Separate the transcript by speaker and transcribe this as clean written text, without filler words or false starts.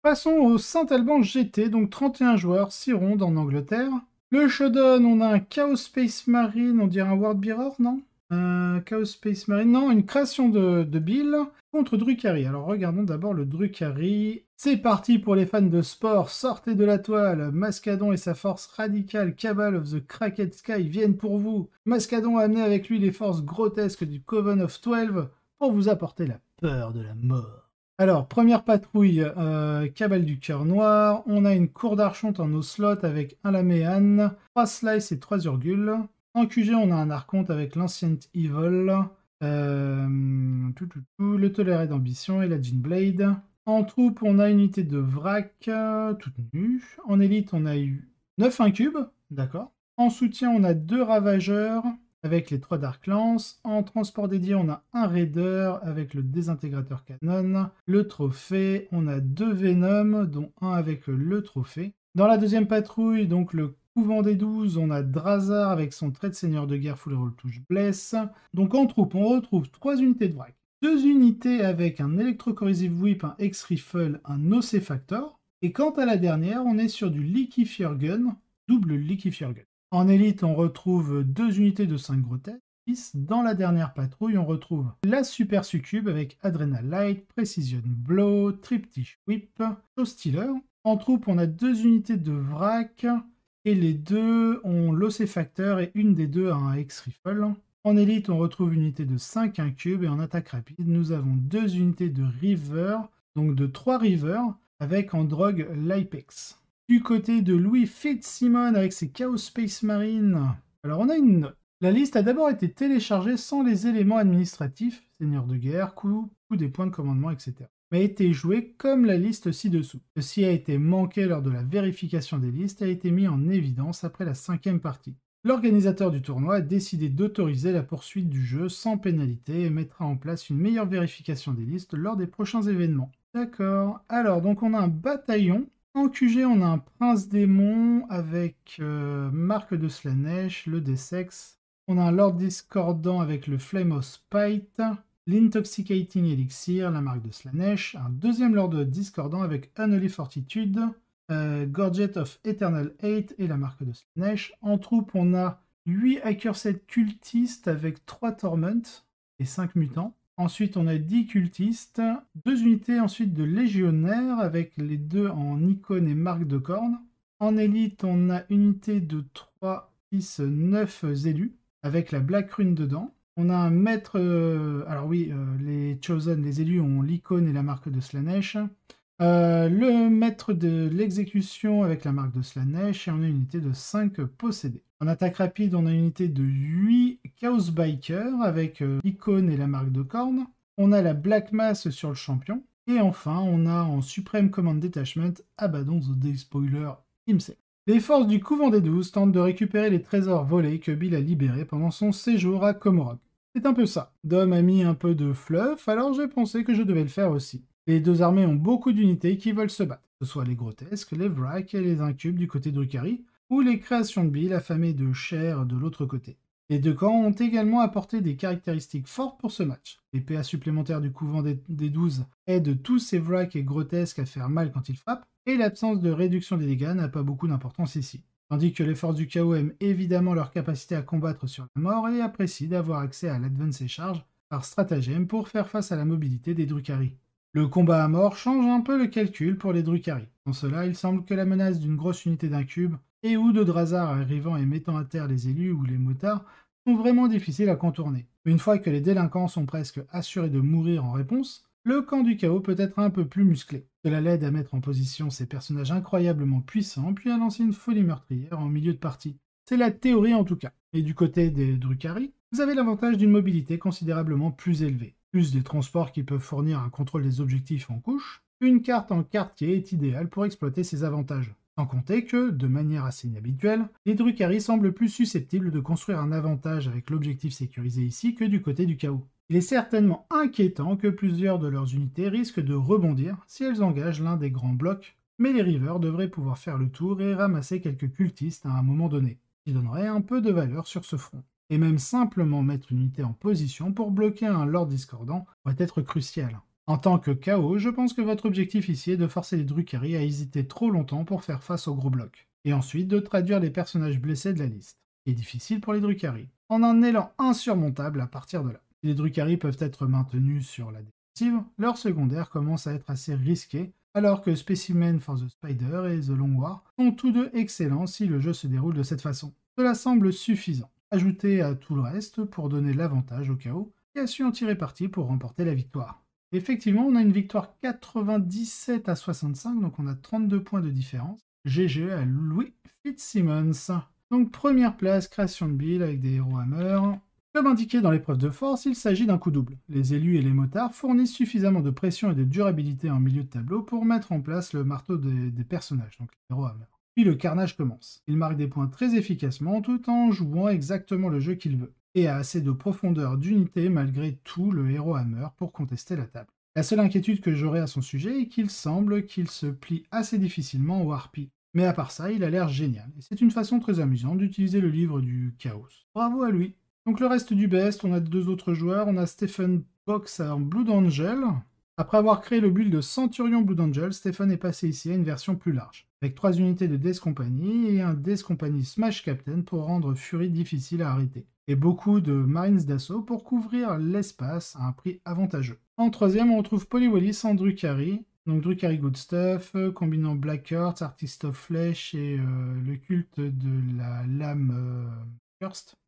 Speaker 1: Passons au Saint-Alban GT, donc 31 joueurs, 6 rondes en Angleterre. Le Showdown, on a un Chaos Space Marine, on dirait un World Mirror, non? Chaos Space Marine, non, une création de Bill contre Drukhari. Alors regardons d'abord le Drukhari. C'est parti pour les fans de sport, sortez de la toile. Mascadon et sa force radicale, Cabal of the Cracked Sky viennent pour vous. Mascadon a amené avec lui les forces grotesques du Coven of 12 pour vous apporter la peur de la mort. Alors, première patrouille, Cabal du Cœur Noir. On a une cour d'archonte en Ocelot avec un Laméane, 3 Slice et 3 Urgules. En QG, on a un Archonte avec l'Ancient Evil, le Toléré d'Ambition et la Jean Blade. En troupe, on a une unité de Vrac, toute nue. En élite, on a eu 9 incubes, d'accord. En soutien, on a 2 Ravageurs avec les 3 Dark Lance. En transport dédié, on a un Raider avec le désintégrateur canon. Le trophée, on a 2 Venom, dont un avec le trophée. Dans la deuxième patrouille, donc le Couvent des 12, on a Drazar avec son trait de seigneur de guerre full roll touche bless. Donc en troupe, on retrouve 3 unités de vrac, 2 unités avec un Electrocorrosive Whip, un X-Rifle, un OC Factor. Et quant à la dernière, on est sur du Liquifier Gun, double Liquifier Gun. En élite, on retrouve 2 unités de 5 gros têtes. Dans la dernière patrouille, on retrouve la Super Succube avec Adrenal Light, Precision Blow, Triptych Whip, Show Stealer. En troupe, on a 2 unités de vrac, et les deux ont l'OC Factor et une des deux a un X-Rifle. En élite, on retrouve une unité de 5 incubes et en attaque rapide, nous avons 2 unités de River, donc de 3 River, avec en drogue l'Apex. Du côté de Louis Fitzsimon avec ses Chaos Space Marine, alors on a une note. La liste a d'abord été téléchargée sans les éléments administratifs, seigneur de guerre, coût des points de commandement, etc. Mais a été jouée comme la liste ci-dessous. Ceci a été manqué lors de la vérification des listes et a été mis en évidence après la 5e partie. L'organisateur du tournoi a décidé d'autoriser la poursuite du jeu sans pénalité et mettra en place une meilleure vérification des listes lors des prochains événements. D'accord. Alors, donc on a un bataillon. En QG, on a un prince démon avec Marc de Slanesh, le Dessex. On a un Lord Discordant avec le Flame of Spite, l'Intoxicating Elixir, la marque de Slanesh, un deuxième Lord Discordant avec Unholy Fortitude, Gorget of Eternal Hate et la marque de Slanesh. En troupe, on a 8 Accursed cultistes avec 3 Torment et 5 mutants. Ensuite, on a 10 cultistes, 2 unités ensuite de légionnaires avec les 2 en icône et marque de corne. En élite, on a une unité de 3, 6, 9 élus avec la Black Rune dedans. On a un maître... alors oui, les Chosen, les élus ont l'icône et la marque de Slanesh. Le maître de l'exécution avec la marque de Slanesh et on a une unité de 5 possédés. En attaque rapide, on a une unité de 8 Chaos Biker avec l'icône et la marque de corne. On a la Black Mass sur le champion. Et enfin, on a en Supreme Command Detachment Abaddon the Day Spoiler himself. Les forces du Couvent des 12 tentent de récupérer les trésors volés que Bill a libérés pendant son séjour à Komorog. C'est un peu ça. Dom a mis un peu de fluff, alors j'ai pensé que je devais le faire aussi. Les deux armées ont beaucoup d'unités qui veulent se battre, que ce soit les grotesques, les vracs et les incubes du côté de Drukhari, ou les créations de Bill affamées de chair de l'autre côté. Les deux camps ont également apporté des caractéristiques fortes pour ce match. Les PA supplémentaires du Couvent des 12 aident tous ces vracs et grotesques à faire mal quand ils frappent, et l'absence de réduction des dégâts n'a pas beaucoup d'importance ici. Tandis que les forces du chaos aiment évidemment leur capacité à combattre sur la mort et apprécient d'avoir accès à l'Advance Charge par stratagème pour faire face à la mobilité des Drukhari. Le combat à mort change un peu le calcul pour les Drukhari. Dans cela, il semble que la menace d'une grosse unité d'incubes et ou de Drazar arrivant et mettant à terre les élus ou les motards sont vraiment difficiles à contourner. Une fois que les délinquants sont presque assurés de mourir en réponse, le camp du chaos peut être un peu plus musclé. Cela l'aide à mettre en position ces personnages incroyablement puissants, puis à lancer une folie meurtrière en milieu de partie. C'est la théorie en tout cas. Et du côté des Drukhari, vous avez l'avantage d'une mobilité considérablement plus élevée. Plus des transports qui peuvent fournir un contrôle des objectifs en couche, une carte en quartier est idéale pour exploiter ces avantages. Sans compter que, de manière assez inhabituelle, les Drukhari semblent plus susceptibles de construire un avantage avec l'objectif sécurisé ici que du côté du chaos. Il est certainement inquiétant que plusieurs de leurs unités risquent de rebondir si elles engagent l'un des grands blocs, mais les Rivers devraient pouvoir faire le tour et ramasser quelques cultistes à un moment donné, qui donnerait un peu de valeur sur ce front. Et même simplement mettre une unité en position pour bloquer un Lord Discordant pourrait être crucial. En tant que KO, je pense que votre objectif ici est de forcer les Drukhari à hésiter trop longtemps pour faire face au gros bloc, et ensuite de traduire les personnages blessés de la liste, qui est difficile pour les Drukhari, en un élan insurmontable à partir de là. Si les Drukhari peuvent être maintenus sur la défensive, leur secondaire commence à être assez risqué, alors que Specimen for the Spider et The Long War sont tous deux excellents si le jeu se déroule de cette façon. Cela semble suffisant. Ajouté à tout le reste pour donner l'avantage au KO, qui a su en tirer parti pour remporter la victoire. Effectivement, on a une victoire 97 à 65, donc on a 32 points de différence. GG à Louis Fitzsimmons. Donc première place, création de build avec des héros Hammer. Comme indiqué dans l'épreuve de force, il s'agit d'un coup double. Les élus et les motards fournissent suffisamment de pression et de durabilité en milieu de tableau pour mettre en place le marteau des personnages, donc les héros Hammer. Puis le carnage commence. Il marque des points très efficacement tout en jouant exactement le jeu qu'il veut, et a assez de profondeur d'unité malgré tout le héros Hammer pour contester la table. La seule inquiétude que j'aurais à son sujet est qu'il semble qu'il se plie assez difficilement au harpie. Mais à part ça, il a l'air génial, et c'est une façon très amusante d'utiliser le livre du chaos. Bravo à lui. Donc le reste du best, on a deux autres joueurs, on a Stephen Box en Blood Angel. Après avoir créé le build de Centurion Blood Angel, Stephen est passé ici à une version plus large, avec 3 unités de Death Company et un Death Company Smash Captain pour rendre Fury difficile à arrêter, et beaucoup de Marines d'assaut pour couvrir l'espace à un prix avantageux. En troisième, on retrouve Polly Wallis en Drukhari, donc Drukhari Good Stuff, combinant Black Hearts, Artist of Flesh et le culte de la lame Cursed.